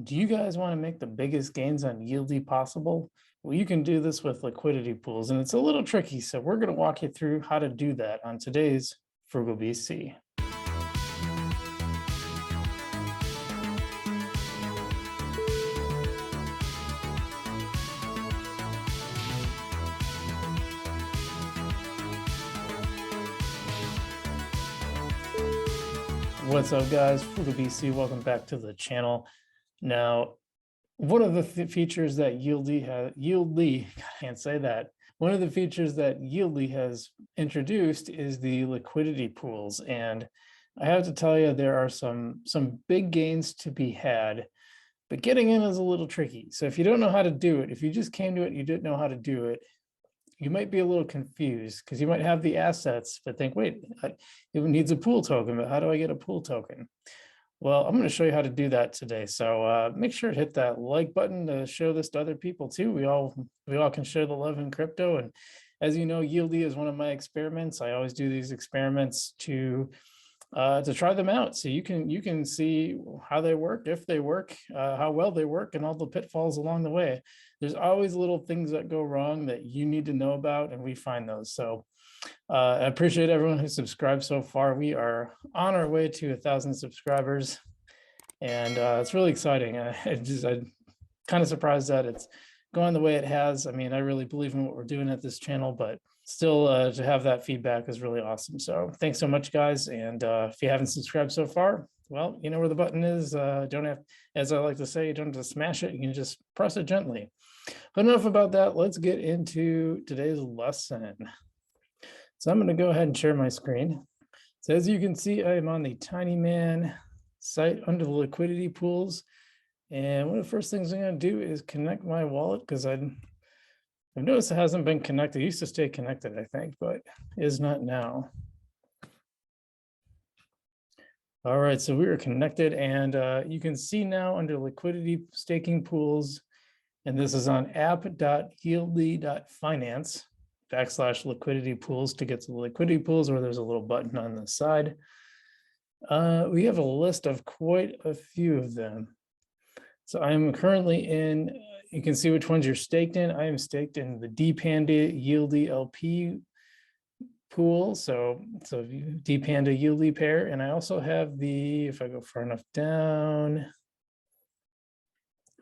Do you guys want to make the biggest gains on yieldy possible? Well, you can do this with liquidity pools, and it's a little tricky. So we're going to walk you through how to do that on today's Frugal BC. What's up, guys? Frugal BC, welcome back to the channel. Now, one of the features that Yieldy, can't say that. One of the features that Yieldy has introduced is the liquidity pools. And I have to tell you, there are some big gains to be had, but getting in is a little tricky. So if you don't know how to do it, if you just came to it, and you didn't know how to do it, you might be a little confused because you might have the assets, but think, wait, it needs a pool token, but how do I get a pool token? Well, I'm going to show you how to do that today. So make sure to hit that like button to show this to other people too. We all can share the love in crypto. And as you know, Yieldy is one of my experiments. I always do these experiments to try them out, so you can see how they work, if they work, how well they work, and all the pitfalls along the way. There's always little things that go wrong that you need to know about, and we find those. So I appreciate everyone who subscribed so far. We are on our way to 1,000 subscribers, and it's really exciting. I'm kind of surprised that it's going the way it has. I mean, I really believe in what we're doing at this channel, but still to have that feedback is really awesome. So thanks so much, guys. And if you haven't subscribed so far, well, you know where the button is. Don't have, as I like to say, you don't have to smash it. You can just press it gently. But enough about that. Let's get into today's lesson. So I'm going to go ahead and share my screen. So as you can see, I am on the TinyMan site under the liquidity pools. And one of the first things I'm going to do is connect my wallet, because I've noticed it hasn't been connected. It used to stay connected, I think, but is not now. All right, so we are connected, and you can see now under liquidity staking pools, and this is on app.yieldy.finance/liquidity pools to get to the liquidity pools, or there's a little button on the side. We have a list of quite a few of them. So I'm currently in, you can see which ones you're staked in. I am staked in the dPanda Yieldy LP pool. So dPanda Yieldy pair. And I also have the, if I go far enough down,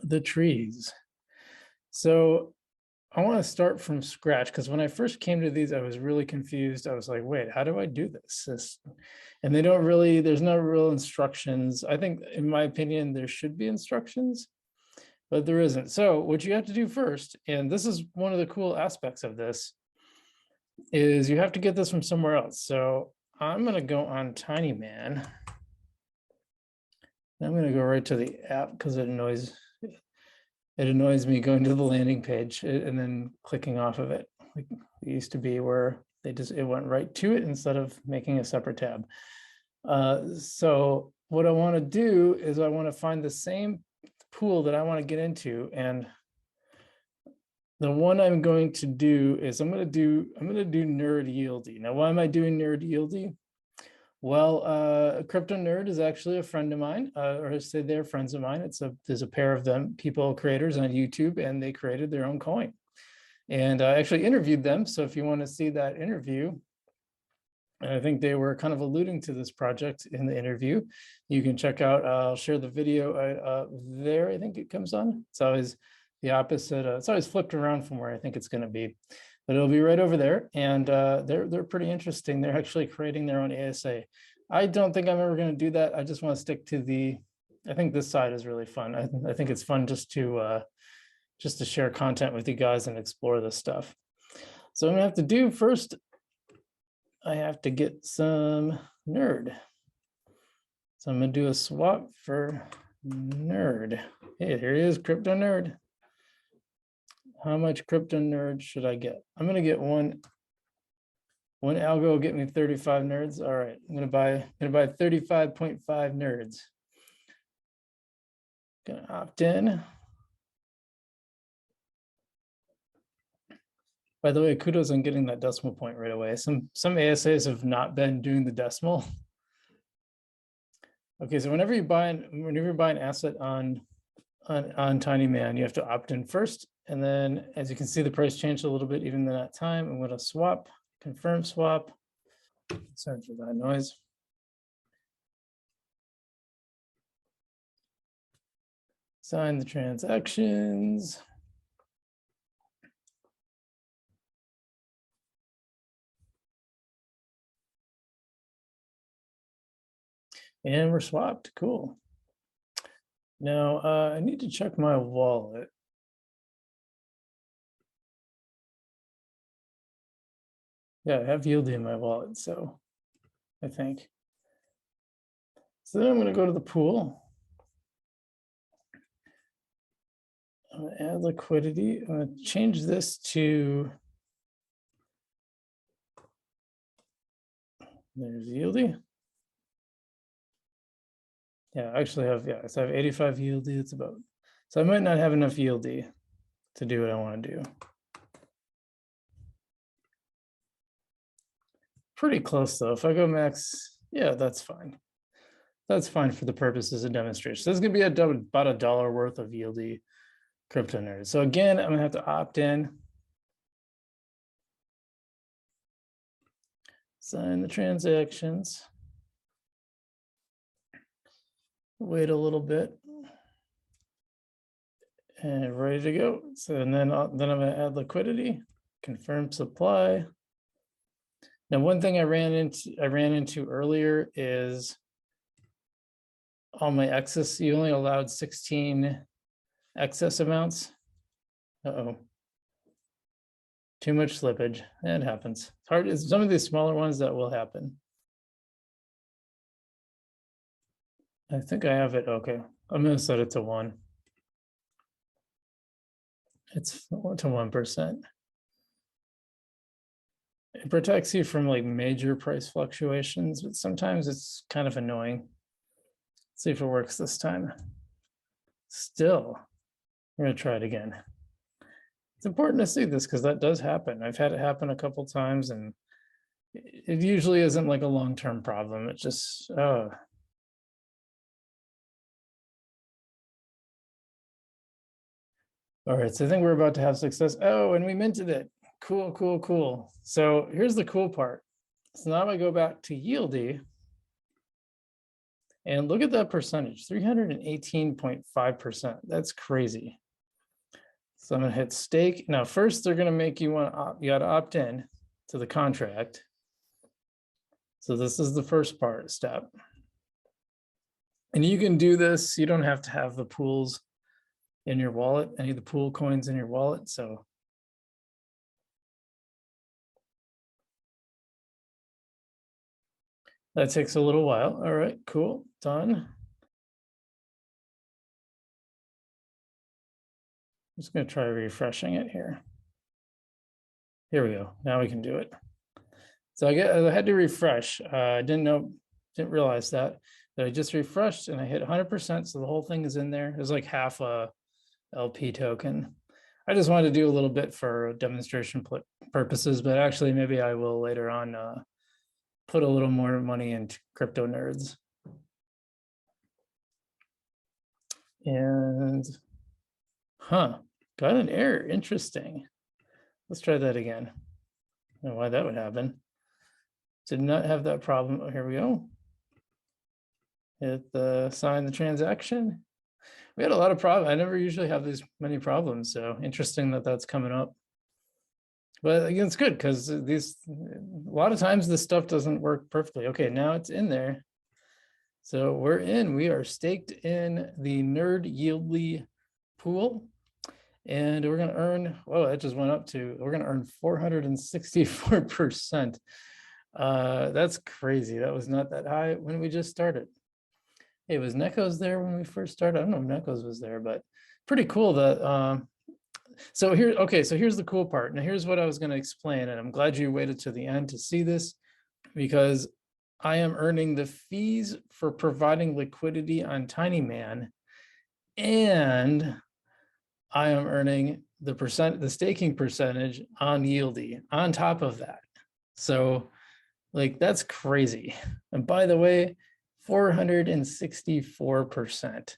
the trees. So I want to start from scratch, because when I first came to these, I was really confused. I was like, wait, how do I do this? And they don't really, there's no real instructions. I think, in my opinion, there should be instructions, but there isn't. So what you have to do first, and this is one of the cool aspects of this, is you have to get this from somewhere else. So I'm going to go on TinyMan. I'm going to go right to the app, because it annoys me going to the landing page and then clicking off of it. Like it used to be where it went right to it instead of making a separate tab. So what I want to do is I want to find the same pool that I want to get into, and the one I'm going to do is I'm going to do Nerd Yieldy. Now, why am I doing Nerd Yieldy? Well, Crypto Nerd is actually a friend of mine, or I say they're friends of mine. There's a pair of them, creators on YouTube, and they created their own coin. And I actually interviewed them. So if you want to see that interview, and I think they were kind of alluding to this project in the interview, you can check out, I'll share the video there. I think it comes on. It's always the opposite. It's always flipped around from where I think it's going to be, but it'll be right over there. And they're pretty interesting. They're actually creating their own ASA. I don't think I'm ever going to do that. I just want to stick to I think this side is really fun. I think it's fun just to share content with you guys and explore this stuff. So I'm gonna have to do first, I have to get some Nerd. So I'm gonna do a swap for Nerd. Hey, here he is, Crypto Nerd. How much Crypto Nerd should I get? I'm gonna get one algo will get me 35 nerds. All right, I'm gonna buy 35.5 nerds. Gonna opt in. By the way, kudos on getting that decimal point right away. Some ASAs have not been doing the decimal. Okay, so whenever you buy an asset on on Tiny Man, you have to opt in first. And then as you can see, the price changed a little bit even in that time. I'm going to swap, confirm swap. Sorry for that noise. Sign the transactions. And we're swapped. Cool. Now I need to check my wallet. Yeah, I have yield in my wallet, so I think. So then I'm going to go to the pool. I'm going to add liquidity. I'm going to change this to, there's yieldy. Yeah, I actually have, yeah, so I have 85 yieldy. It's about, so I might not have enough yieldy to do what I want to do. Pretty close though. If I go max, yeah, that's fine. That's fine for the purposes of demonstration. So this is going to be about $1 worth of yieldy crypto nerds. So again, I'm going to have to opt in. Sign the transactions. Wait a little bit. And ready to go. So and then I'm going to add liquidity, confirm supply. Now, one thing I ran into earlier is all my excess. You only allowed 16 excess amounts. Uh-oh. Too much slippage. It happens. It's hard. It's some of these smaller ones that will happen. I think I have it. Okay. I'm going to set it to 1. It's to 1%. It protects you from like major price fluctuations, but sometimes it's kind of annoying. Let's see if it works this time. Still, we're going to try it again. It's important to see this because that does happen. I've had it happen a couple times, and it usually isn't like a long-term problem. It's just, oh. All right, so I think we're about to have success. Oh, and we minted it. Cool, cool, cool. So here's the cool part. So now I go back to yieldy. And look at that percentage, 318.5%. That's crazy. So I'm going to hit stake. Now, first, they're going to make you you got to opt in to the contract. So this is the first step. And you can do this. You don't have to have the pools in your wallet, any of the pool coins in your wallet. So that takes a little while. All right, cool, done. I'm just going to try refreshing it here. Here we go. Now we can do it. So I had to refresh. I didn't realize that I just refreshed and I hit 100%. So the whole thing is in there. There's like half a LP token. I just wanted to do a little bit for demonstration purposes, but actually maybe I will later on put a little more money into crypto nerds. And, got an error. Interesting. Let's try that again. I don't know why that would happen. Did not have that problem. Oh, here we go. Hit the sign the transaction. We had a lot of problems. I never usually have these many problems. So interesting that that's coming up. But again, it's good because a lot of times this stuff doesn't work perfectly. Okay, now it's in there. So we're in. We are staked in the Nerd Yieldly pool. And we're going to earn, oh, that just went up to, we're going to earn 464%. That's crazy. That was not that high when we just started. Hey, was Neko's there when we first started? I don't know if Neko's was there, but pretty cool that, so here, okay, so here's the cool part. Now here's what I was going to explain, and I'm glad you waited to the end to see this, because I am earning the fees for providing liquidity on Tiny Man, and I am earning the staking percentage on Yieldy on top of that. So like, that's crazy. And by the way, 464%.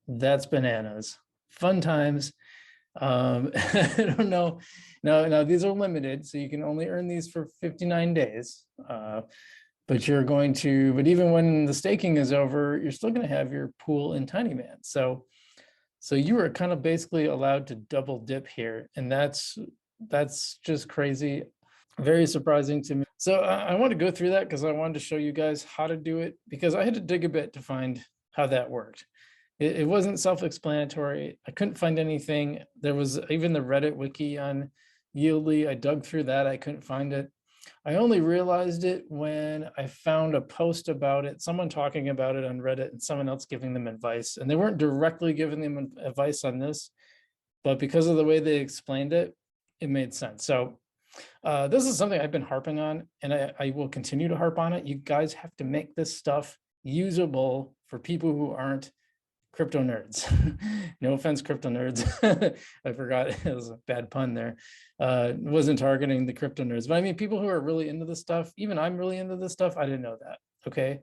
That's bananas. Fun times. I don't know. Now these are limited, so you can only earn these for 59 days. But even when the staking is over, you're still going to have your pool in Tiny Man. So you are kind of basically allowed to double dip here, and that's just crazy. Very surprising to me. So I want to go through that because I wanted to show you guys how to do it, because I had to dig a bit to find how that worked. It wasn't self-explanatory. I couldn't find anything. There was even the Reddit wiki on Yieldly. I dug through that. I couldn't find it. I only realized it when I found a post about it, someone talking about it on Reddit and someone else giving them advice. And they weren't directly giving them advice on this, but because of the way they explained it, it made sense. So this is something I've been harping on, and I will continue to harp on it. You guys have to make this stuff usable for people who aren't crypto nerds. No offense, crypto nerds. I forgot, it was a bad pun there. Wasn't targeting the crypto nerds, but I mean people who are really into this stuff. Even I'm really into this stuff. I didn't know that. Okay.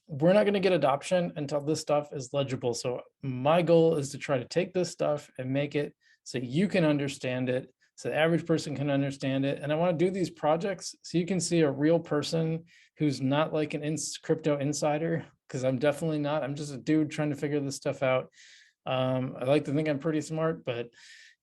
We're not going to get adoption until this stuff is legible. So my goal is to try to take this stuff and make it so you can understand it, so the average person can understand it. And I want to do these projects so you can see a real person who's not like an crypto insider, because I'm definitely not. I'm just a dude trying to figure this stuff out. I like to think I'm pretty smart, but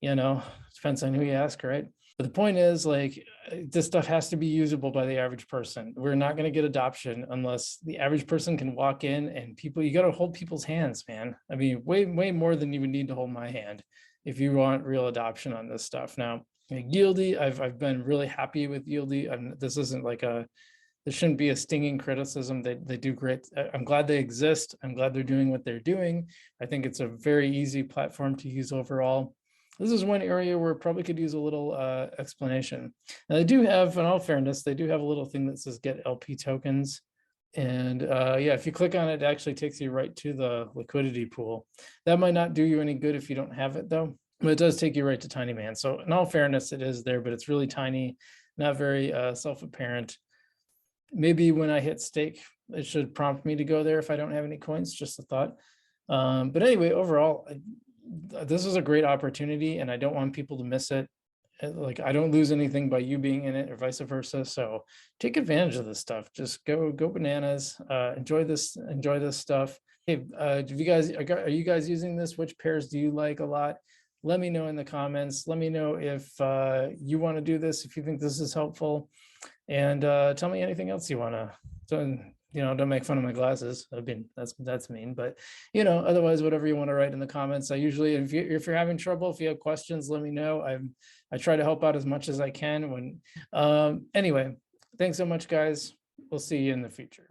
depends on who you ask, right? But the point is, like, this stuff has to be usable by the average person. We're not going to get adoption unless the average person can walk in, and you got to hold people's hands, man. I mean, way more than you would need to hold my hand if you want real adoption on this stuff. Now, Yieldy, I've been really happy with Yieldy. This isn't like this shouldn't be a stinging criticism. They do great. I'm glad they exist. I'm glad they're doing what they're doing. I think it's a very easy platform to use overall. This is one area where it probably could use a little explanation. Now they do have, in all fairness, they do have a little thing that says get LP tokens. And yeah, if you click on it, it actually takes you right to the liquidity pool. That might not do you any good if you don't have it though, but it does take you right to Tiny Man. So in all fairness, it is there, but it's really tiny, not very self-apparent. Maybe when I hit stake, it should prompt me to go there if I don't have any coins, just a thought. But anyway, overall, this is a great opportunity and I don't want people to miss it. Like, I don't lose anything by you being in it or vice versa. So take advantage of this stuff. Just go bananas. Enjoy this stuff. Hey, are you guys using this? Which pairs do you like a lot? Let me know in the comments. Let me know if you want to do this, if you think this is helpful. And tell me anything else you want to. So, don't make fun of my glasses. I mean, that's mean, but otherwise, whatever you want to write in the comments. I usually, if you're having trouble, if you have questions, let me know. I try to help out as much as I can. Anyway, thanks so much, guys. We'll see you in the future.